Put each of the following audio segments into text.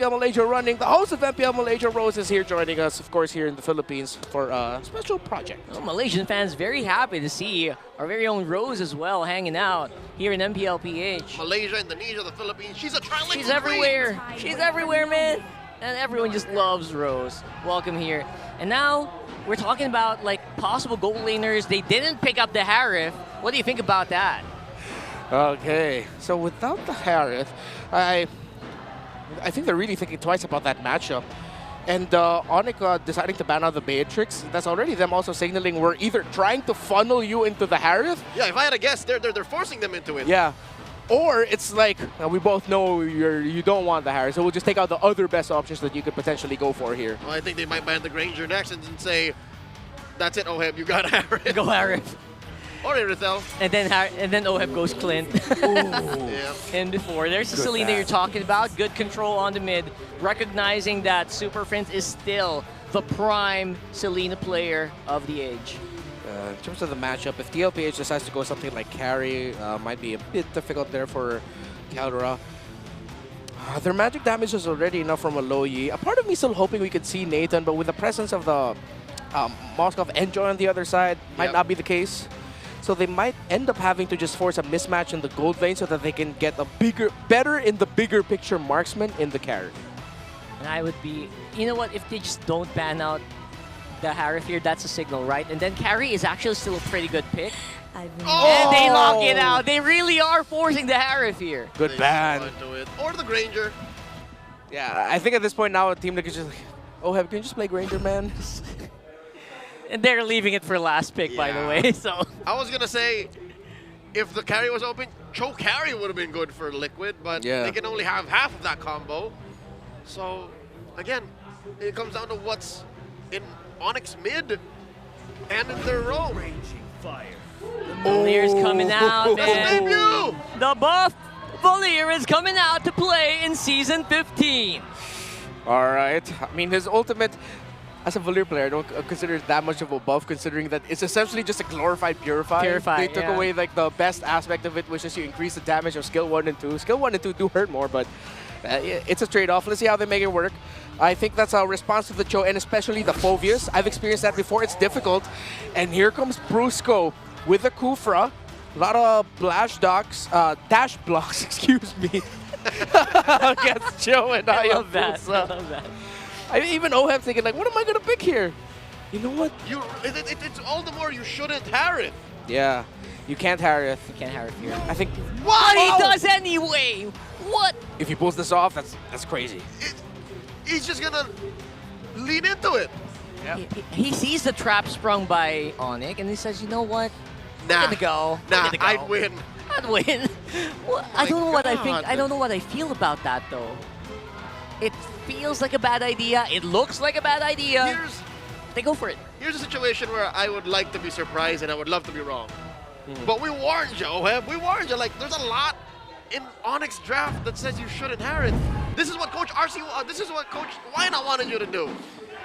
MPL Malaysia running. The host of MPL Malaysia, Rose, is here joining us, of course, here in the Philippines for a special project. Well, Malaysian fans very happy to see our very own Rose as well hanging out here in MPL PH. Malaysia, Indonesia, the Philippines. She's a trilingual. She's everywhere. She's everywhere, man. And everyone just loves Rose. Welcome here. And now we're talking about like possible goal laners. They didn't pick up the Harif. What do you think about that? Okay, so without the Harith, I think they're really thinking twice about that matchup. And ONIC deciding to ban out the Beatrix, that's already them also signaling we're either trying to funnel you into the Harith. Yeah, if I had to guess, they're forcing them into it. Yeah. Or it's like, we both know you don't want the Harith, so we'll just take out the other best options that you could potentially go for here. Well, I think they might ban the Granger next and say, that's it, Oheb, you got Harith. Go Harif. Or Irithel. And then Oheb goes Clint. Yeah. And before, there's the Selena you're talking about. Good control on the mid, recognizing that Super Prince is still the prime Selena player of the age. In terms of the matchup, if tlph decides to go something like carry, might be a bit difficult there for Caldera. Their magic damage is already enough from a low Yi. A part of me still hoping we could see Nathan, but with the presence of the Moskov Enjoy on the other side, might not be the case. So they might end up having to just force a mismatch in the gold lane so that they can get a better in the bigger picture marksman in the carry. And I would be, you know what, if they just don't ban out the Harif here, that's a signal, right? And then carry is actually still a pretty good pick. And they lock it out. They really are forcing the Harif here. Good ban. Or the Granger. Yeah, I think at this point now a team that can just like, oh, can you just play Granger, man? And they're leaving it for last pick, by the way. So I was going to say, if the carry was open, Cho carry would have been good for Liquid, but they can only have half of that combo. So, again, it comes down to what's in Onyx mid and in their row. Valier's coming out, man. Debut! The buff Valier is coming out to play in Season 15. All right. I mean, his ultimate, as a Valier player, I don't consider it that much of a buff, considering that it's essentially just a glorified Purify. They took away like the best aspect of it, which is you increase the damage of skill 1 and 2. Skill 1 and 2 do hurt more, but it's a trade-off. Let's see how they make it work. I think that's a response to the Cho, and especially the Phobius. I've experienced that before. It's difficult. And here comes Brusco with the Kufra. A lot of dash blocks, excuse me, against Cho and I love that. I love that. Even Oheb thinking, like, what am I going to pick here? You know what? It's all the more you shouldn't Harith. Yeah, you can't Harith. You can't Harith here. I think. What he does anyway? What? If he pulls this off, that's crazy. He's just going to lean into it. Yep. He sees the trap sprung by ONIC, and he says, you know what? I'm gonna go. I'd win. I'd win. Well, I don't know what I think. I don't know what I feel about that, though. It feels like a bad idea. It looks like a bad idea. They go for it. Here's a situation where I would like to be surprised and I would love to be wrong. But we warned you, Oheb. We warned you. Like, there's a lot in Onyx draft that says you shouldn't Harith. This is what Coach RC, this is what Coach Wina wanted you to do.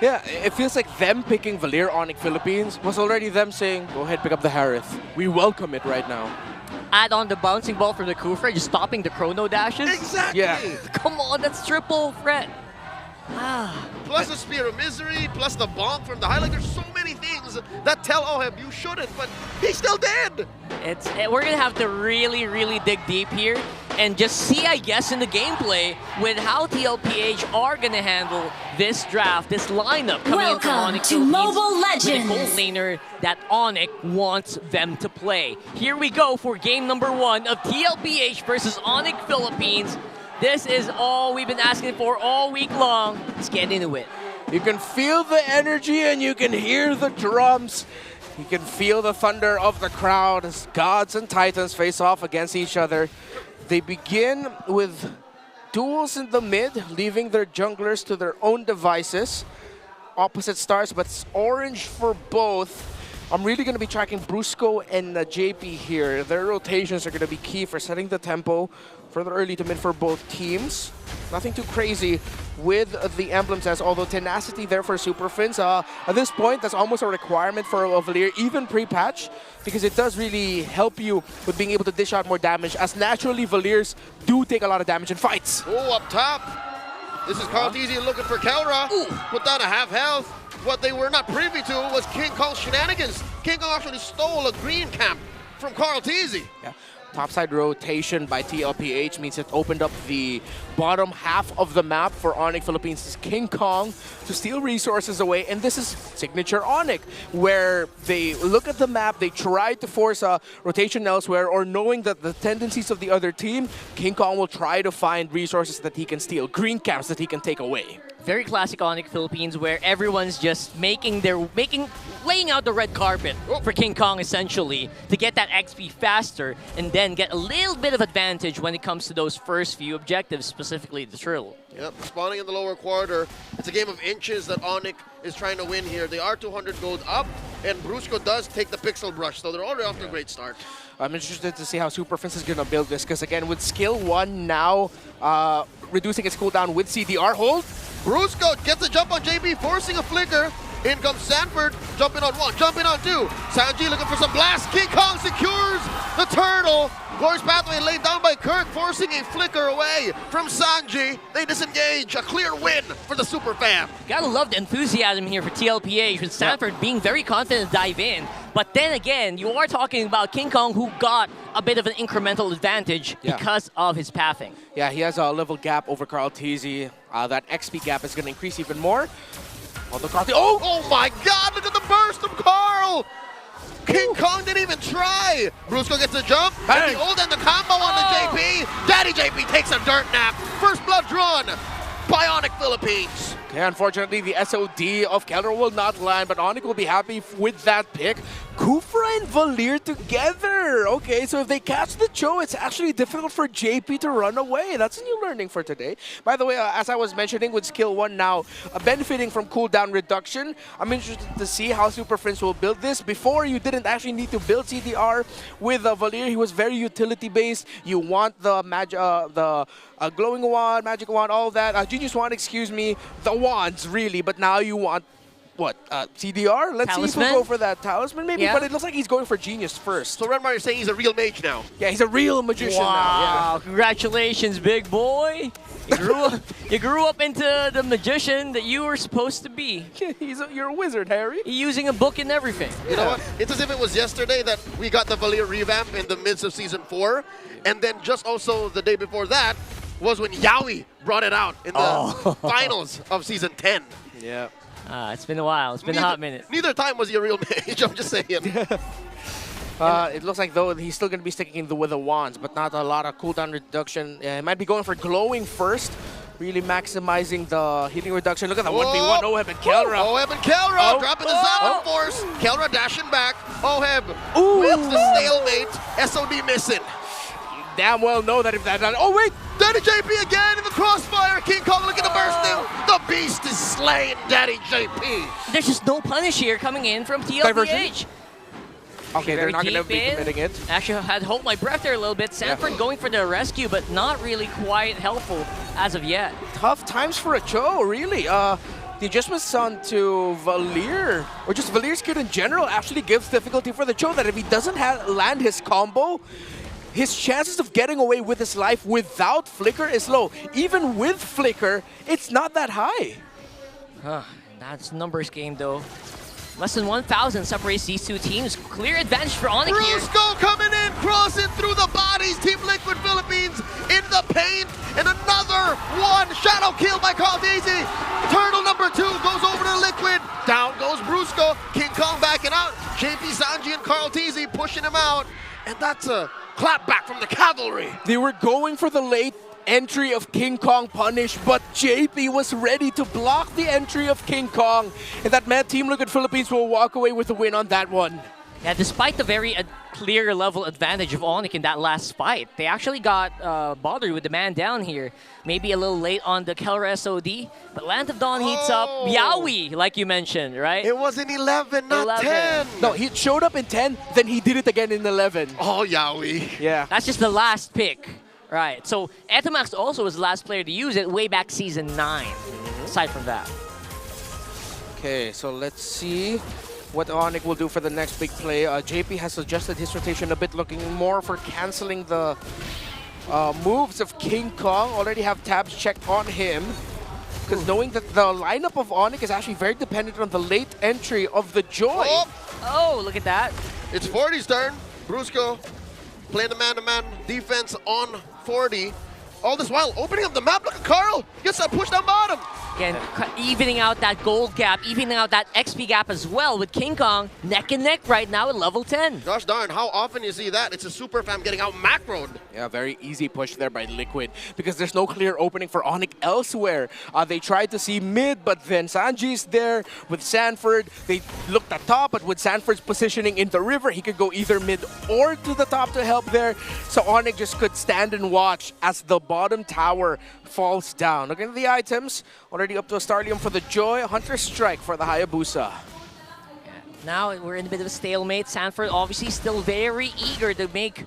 Yeah, it feels like them picking Valier ONIC Philippines was already them saying, go ahead, pick up the Harith. We welcome it right now. Add on the bouncing ball from the Kufra, just stopping the chrono dashes. Exactly. Yeah. Come on, that's triple threat. Plus the Spear of Misery, plus the bonk from the highlight. There's so many things that tell Oheb you shouldn't, but he's still dead. We're going to have to really, really dig deep here and just see, I guess, in the gameplay with how tlph are going to handle this draft, this lineup coming into ONIC to Mobile Legends with a gold laner that ONIC wants them to play. Here we go for game number 1 of tlph versus ONIC Philippines. This is all we've been asking for all week long. Let's get into it. You can feel the energy and you can hear the drums. You can feel the thunder of the crowd as gods and titans face off against each other. They begin with duels in the mid, leaving their junglers to their own devices. Opposite stars, but it's orange for both. I'm really going to be tracking Brusco and JP here. Their rotations are going to be key for setting the tempo for the early to mid for both teams. Nothing too crazy with the emblems, as although tenacity there for Super Fins. At this point, that's almost a requirement for a Valier, even pre-patch, because it does really help you with being able to dish out more damage, as naturally Valiers do take a lot of damage in fights. Oh, up top. This is Carl Teasy looking for Kelra. Put down a half health. What they were not privy to was King Kong's shenanigans. King Kong actually stole a green camp from Carl Teasy. Yeah. Topside rotation by tlph means it opened up the bottom half of the map for ONIC Philippines' King Kong to steal resources away. And this is signature ONIC, where they look at the map, they try to force a rotation elsewhere, or knowing that the tendencies of the other team, King Kong will try to find resources that he can steal, green camps that he can take away. Very classic ONIC Philippines, where everyone's just laying out the red carpet for King Kong essentially to get that XP faster and then get a little bit of advantage when it comes to those first few objectives, specifically the Trill. Yep, spawning in the lower quarter. It's a game of inches that ONIC is trying to win here. They are 200 gold up, and Brusco does take the pixel brush, so they're already off to a great start. I'm interested to see how Super Prince is going to build this, because again, with skill 1 now reducing its cooldown with CDR hold. Brusco gets a jump on JB, forcing a flicker. In comes Sanford, jumping on 1, jumping on 2. Sanji looking for some blast. King Kong secures the turtle. Glorious pathway laid down by Kirk, forcing a flicker away from Sanji. They disengage. A clear win for the Super Fam. Gotta love the enthusiasm here for TLPH, with Sanford being very confident to dive in. But then again, you are talking about King Kong, who got a bit of an incremental advantage because of his pathing. Yeah, he has a level gap over Carl Teasy. That XP gap is going to increase even more. Oh my God, look at the burst from Carl! King Kong didn't even try. Brusco gets a jump, and the ult and the combo on the JP. Daddy JP takes a dirt nap. First blood drawn by ONIC Philippines. Okay, unfortunately, the SOD of Keller will not land, but ONIC will be happy with that pick. Kufra and Valir together. Okay, so if they catch the Cho, it's actually difficult for JP to run away. That's a new learning for today. By the way, as I was mentioning, with skill 1 now benefiting from cooldown reduction, I'm interested to see how Super Prince will build this. Before, you didn't actually need to build CDR with Valir. He was very utility-based. You want the glowing wand, magic wand, all that. Genius wand, excuse me, the wands, really. But now you want what? CDR? Let's see if we'll go for that talisman maybe, but it looks like he's going for Genius first. So Renmar, you're saying he's a real mage now? Yeah, he's a real magician now. Wow, congratulations, big boy. You grew up into the magician that you were supposed to be. You're a wizard, Harry. You're using a book and everything. You know what? It's as if it was yesterday that we got the Valir revamp in the midst of Season 4. And then just also the day before that was when Yaoi brought it out in the finals of Season 10. Yeah. It's been a while. It's been a hot minute. Neither time was he a real mage, I'm just saying. It looks like, though, he's still going to be sticking with the wands, but not a lot of cooldown reduction. He might be going for glowing first, really maximizing the healing reduction. Look at the 1v1, Oheb and Kelra. Oheb and Kelra dropping the Zappa force. Kelra dashing back. Oheb with the stalemate. SOD missing. You damn well know that if that... Oh, wait! Daddy JP again in the crossfire. King Kong looking to burst him. The beast is slain, Daddy JP. There's just no punish here coming in from TLPH. Diversion? Okay, they're not going to be committing it. Actually, I had to hold my breath there a little bit. Sanford going for the rescue, but not really quite helpful as of yet. Tough times for a Cho, really. The adjustments onto Valir, or just Valir's kit in general, actually gives difficulty for the Cho, that if he doesn't land his combo, his chances of getting away with his life without Flicker is low. Even with Flicker, it's not that high. That's numbers game, though. Less than 1,000 separates these two teams. Clear advantage for ONIC here. Brusco coming in, crossing through the bodies. Team Liquid Philippines in the paint. And another one. Shadow kill by Carl Teasy. Turtle number 2 goes over to Liquid. Down goes Brusco. King Kong backing out. JP Sanji and Carl Teasy pushing him out. And that's a clap back from the cavalry. They were going for the late entry of King Kong punish, but JP was ready to block the entry of King Kong, and that meant Team Liquid Philippines will walk away with the win on that one. Yeah, despite the very clear level advantage of ONIC in that last fight, they actually got bothered with the man down here. Maybe a little late on the Kelra SOD, but Land of Dawn heats up Yaoi, like you mentioned, right? It was in 11, not 10. No, he showed up in 10, then he did it again in 11. Oh, Yaoi. Yeah. That's just the last pick. Right, so Etamax also was the last player to use it way back Season 9, aside from that. Okay, so let's see what ONIC will do for the next big play. JP has adjusted his rotation a bit, looking more for canceling the moves of King Kong. Already have tabs checked on him. because knowing that the lineup of ONIC is actually very dependent on the late entry of the Joy. Oh, look at that. It's 40's turn. Brusco playing the man-to-man defense on 40. All this while opening up the map. Look at Carl. Gets that push down bottom. Again, evening out that gold gap, evening out that XP gap as well with King Kong neck and neck right now at level 10. Gosh darn, how often you see that? It's a super fam getting out macroed. Yeah, very easy push there by Liquid because there's no clear opening for ONIC elsewhere. They tried to see mid, but then Sanji's there with Sanford. They looked at top, but with Sanford's positioning in the river, he could go either mid or to the top to help there. So ONIC just could stand and watch as the bottom tower falls down. Looking at the items, already up to a Starlium for the Joy, Hunter Strike for the Hayabusa. Now we're in a bit of a stalemate. Sanford obviously still very eager to make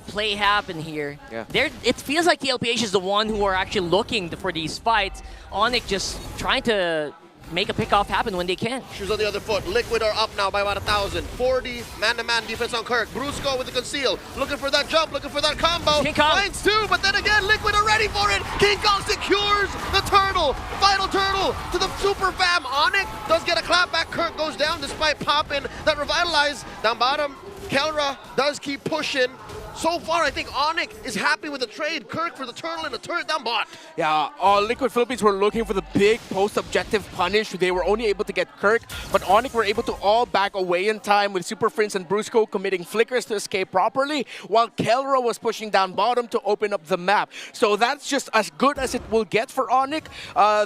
play happen here. Yeah. It feels like tlph is the one who are actually looking for these fights. ONIC just trying to make a pickoff happen when they can. Shoes on the other foot. Liquid are up now by about 1,000. 40 man-to-man defense on Kirk. Brusco with the conceal. Looking for that jump, looking for that combo. King Kong. Finds two, but then again, Liquid are ready for it. King Kong secures the turtle. Final turtle to the super fam. ONIC does get a clap back. Kirk goes down despite popping that revitalize. Down bottom, Kelra does keep pushing. So far, I think ONIC is happy with the trade. Kirk for the turtle and the turret down bot. Yeah, Liquid Philippines were looking for the big post-objective punish. They were only able to get Kirk, but ONIC were able to all back away in time with Super Prince and Brusco committing flickers to escape properly, while Kelra was pushing down bottom to open up the map. So that's just as good as it will get for ONIC.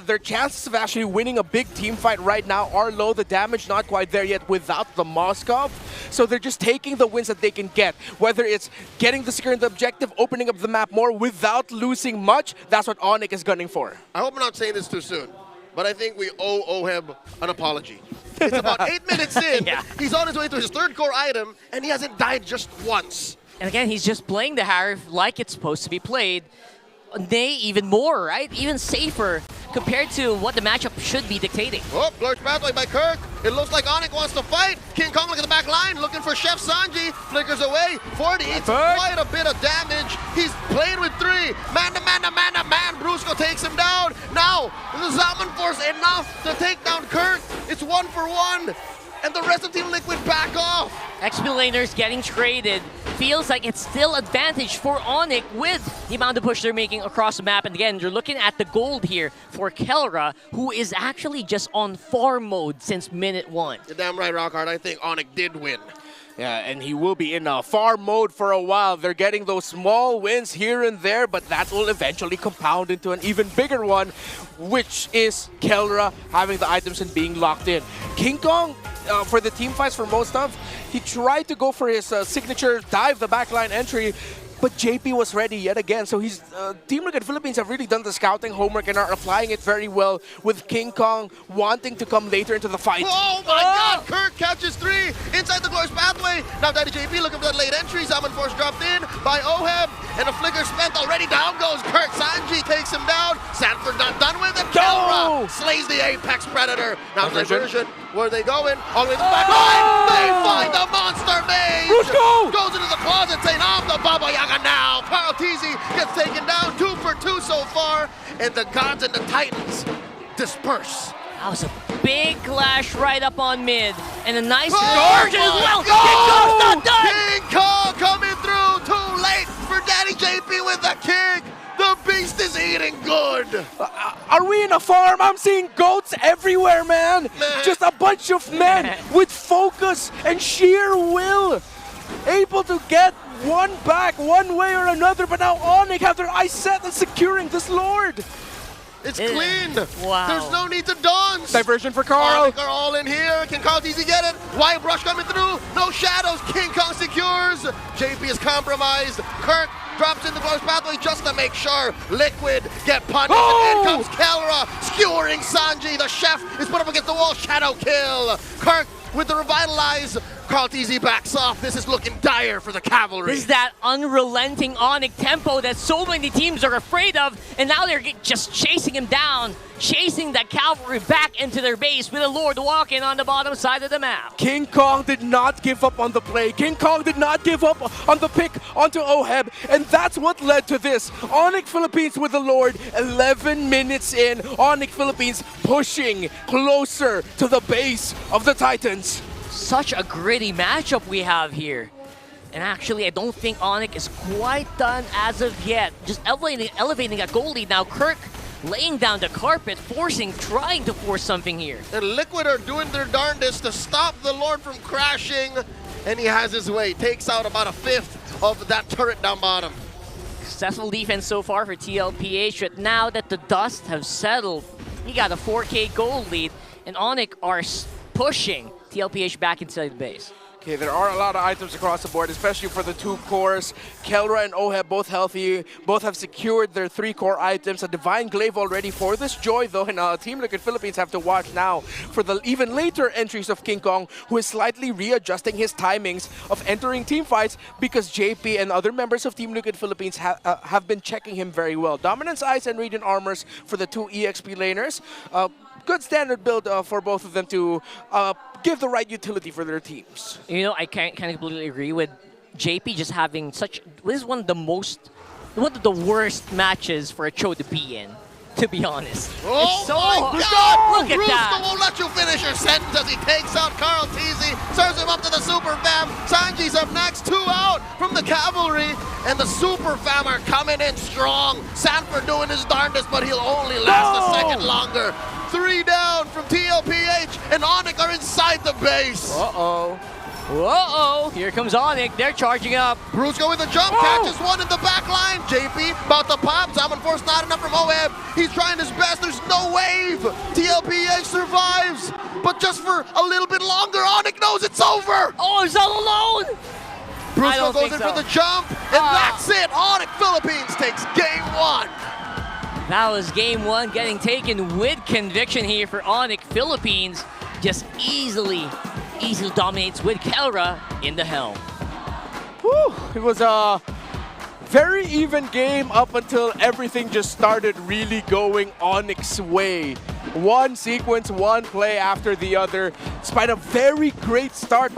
Their chances of actually winning a big team fight right now are low. The damage not quite there yet without the Moskov. So they're just taking the wins that they can get, whether it's getting the secure objective, opening up the map more without losing much. That's what ONIC is gunning for. I hope I'm not saying this too soon, but I think we owe him an apology. It's about 8 minutes in. Yeah. He's on his way to his third core item, and he hasn't died just once. And again, he's just playing the Harif like it's supposed to be played. Nay, even more, right? Even safer compared to what the matchup should be dictating. Oh, Glorious Pathway by Kirk. It looks like ONIC wants to fight. King Kong look at the back line, looking for Chef Sanji. Flickers away. 40 eats quite a bit of damage. He's playing with three. Man to man to man to man. Brusco takes him down. Now, the Zaman Force enough to take down Kirk. It's 1-for-1. And the rest of Team Liquid back off. XP laners getting traded. Feels like it's still advantage for ONIC with the amount of push they're making across the map. And again, you're looking at the gold here for Kelra, who is actually just on farm mode since minute 1. You're damn right, Rockhard. I think ONIC did win. Yeah, and he will be in farm mode for a while. They're getting those small wins here and there, but that will eventually compound into an even bigger one, which is Kelra having the items and being locked in. King Kong, for the team fights for most of, he tried to go for his signature dive, the backline entry, but JP was ready yet again. So he's Team Liquid Philippines have really done the scouting homework and are applying it very well with King Kong wanting to come later into the fight. Oh my God! Kirk catches three inside the Glorious Pathway. Now Daddy JP looking for that late entry. Zaman Force dropped in by Oheb, and a flicker spent already. Down goes Kirk. Sanji takes him down. Sanford not done with it. Kelra slays the Apex Predator. Now diversion. Where are they going? All the way to the back line. They find the monster mage. Goes into the closet saying, I'm the Baba Yaga now. Carl Teasy gets taken down. 2 for 2 so far. And the gods and the titans disperse. That was a big clash right up on mid. And a nice conversion as well. Go! King Kong's not done. King Kong coming through. Too late for Daddy JP with the kick. The beast is eating good. Are we in a farm? I'm seeing goats everywhere, man. Just a bunch of men with focus and sheer will. Able to get one back one way or another, but now ONIC have their eyes set on securing this Lord. It's clean. Wow. There's no need to dance. Diversion for Carl. ONIC are all in here. Can Carl easy get it? White brush coming through. No shadows. King Kong secures. JP is compromised. Kirk drops in the Glorious Pathway just to make sure Liquid get punished. And in comes Kelra, skewering Sanji. The chef is put up against the wall. Shadow kill. Kirk with the revitalize. Carl TZ backs off. This is looking dire for the Cavalry. This is that unrelenting ONIC tempo that so many teams are afraid of, and now they're just chasing him down, chasing that Cavalry back into their base with a Lord walking on the bottom side of the map. King Kong did not give up on the play. King Kong did not give up on the pick onto Oheb, and that's what led to this. ONIC Philippines with the Lord, 11 minutes in. ONIC Philippines pushing closer to the base of the Titans. Such a gritty matchup we have here. And actually, I don't think ONIC is quite done as of yet. Just elevating a goal lead now. Kirk laying down the carpet, trying to force something here. And Liquid are doing their darndest to stop the Lord from crashing. And he has his way. Takes out about a fifth of that turret down bottom. Successful defense so far for tlph, but now that the dust have settled, he got a 4K goal lead, and ONIC are pushing tlph back inside the base. Okay, there are a lot of items across the board, especially for the two cores. Kelra and Oheb both healthy, both have secured their 3 core items. A Divine Glaive already for this Joy, though, and Team Liquid Philippines have to watch now for the even later entries of King Kong, who is slightly readjusting his timings of entering team fights because JP and other members of Team Liquid Philippines have been checking him very well. Dominance Eyes and Radiant Armors for the 2 EXP laners. Good standard build for both of them to give the right utility for their teams. You know, I can't completely agree with JP just having such. This is one of the worst matches for a Cho to be in, to be honest. Oh it's so my God! Look at that! Won't let you finish your sentence as he takes out Carl TZ, serves him up to the Super Fam. Sanji's up next, 2 out from the Cavalry, and the Super Fam are coming in strong. Sanford doing his darndest, but he'll only last a second longer. 3 down from tlph, and ONIC are inside the base. Uh-oh, here comes ONIC, they're charging up. Brusco with a jump, catches one in the back line. JP about to pop, Zaman Force not enough from Oheb. He's trying his best, there's no wave. tlph survives, but just for a little bit longer. ONIC knows it's over. Oh, he's all alone. Brusco goes in for the jump, and that's it. ONIC Philippines takes game 1. That was game 1, getting taken with conviction here for ONIC Philippines. Just easily dominates with Kelra in the helm. Whew, it was a very even game up until everything just started really going ONIC's way. One sequence, one play after the other, despite a very great start by